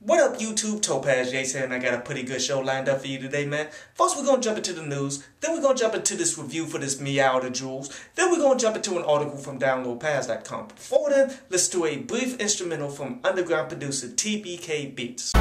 What up YouTube, Topaz Jason, and I got a pretty good show lined up for you today, man. First we're going to jump into the news, then we're going to jump into this review for this Meow the Jewels, then we're going to jump into an article from downloadpass.com. Before then, listen to a brief instrumental from underground producer TBK Beats.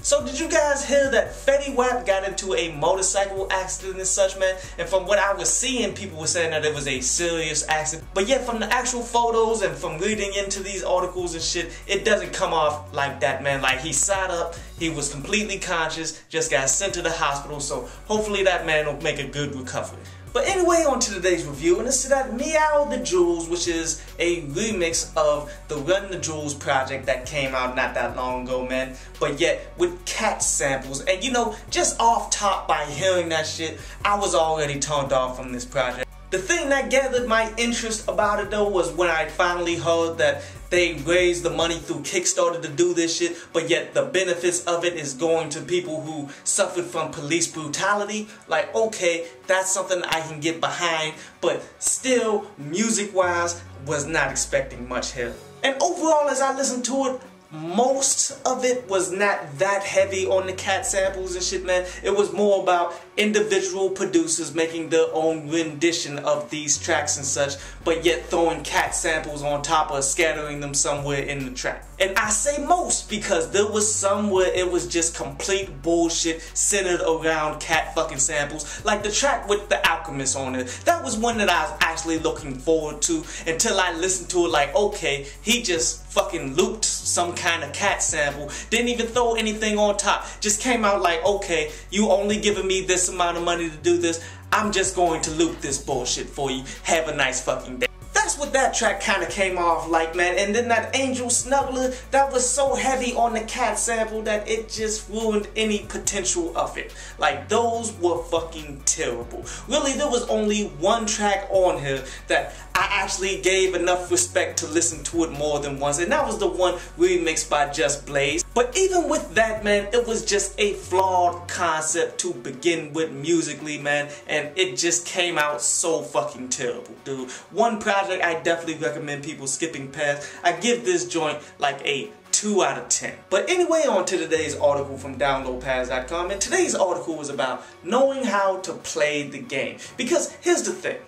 So did you guys hear that Fetty Wap got into a motorcycle accident and such, man? And from what I was seeing, people were saying that it was a serious accident. But yet from the actual photos and from reading into these articles and shit, it doesn't come off like that, man. Like, he sat up, he was completely conscious, just got sent to the hospital. So hopefully that man will make a good recovery. But anyway, on to today's review, and it's to that Meow the Jewels, which is a remix of the Run the Jewels project that came out not that long ago, man. But yet, with cat samples, and you know, just off top by hearing that shit, I was already turned off from this project. The thing that gathered my interest about it though was when I finally heard that they raised the money through Kickstarter to do this shit, but yet the benefits of it is going to people who suffered from police brutality. Like, okay, that's something I can get behind, but still, music-wise, was not expecting much here. And overall, as I listened to it, most of it was not that heavy on the cat samples and shit, man. It was more about individual producers making their own rendition of these tracks and such, but yet throwing cat samples on top or scattering them somewhere in the track. And I say most because there was some where it was just complete bullshit centered around cat fucking samples. Like the track with the Alchemist on it. That was one that I was actually looking forward to until I listened to it like, okay, he just fucking looped some kind of cat sample, didn't even throw anything on top, just came out like, okay, you only giving me this amount of money to do this, I'm just going to loop this bullshit for you, have a nice fucking day. That's what that track kind of came off like, man. And then that Angel Snuggler, that was so heavy on the cat sample that it just ruined any potential of it. Like, those were fucking terrible. Really, there was only one track on here that I actually gave enough respect to listen to it more than once, and that was the one remixed by Just Blaze. But even with that, man, it was just a flawed concept to begin with musically, man, and it just came out so fucking terrible, dude. One project I definitely recommend people skipping past. I give this joint like a 2 out of 10. But anyway, on to today's article from downloadpass.com, and today's article was about knowing how to play the game. Because here's the thing.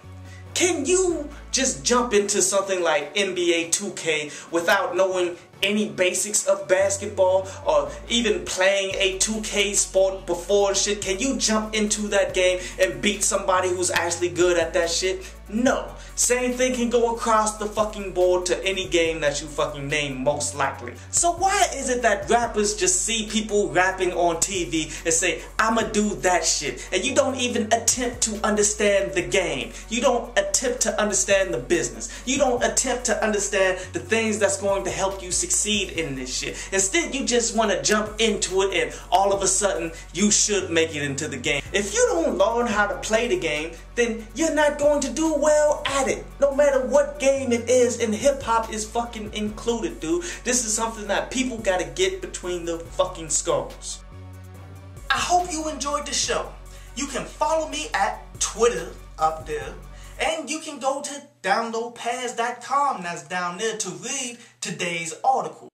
Can you just jump into something like NBA 2K without knowing any basics of basketball or even playing a 2K sport before shit? Can you jump into that game and beat somebody who's actually good at that shit? No. Same thing can go across the fucking board to any game that you fucking name, most likely. So why is it that rappers just see people rapping on TV and say, I'ma do that shit, and you don't even attempt to understand the game? You don't attempt to understand the business. You don't attempt to understand the things that's going to help you succeed in this shit. Instead, you just want to jump into it and all of a sudden you should make it into the game. If you don't learn how to play the game, then you're not going to do well at it. No matter what game it is, and hip-hop is fucking included, dude. This is something that people gotta get between their fucking skulls. I hope you enjoyed the show. You can follow me at Twitter up there, and you can go to downloadpass.com, that's down there, to read today's article.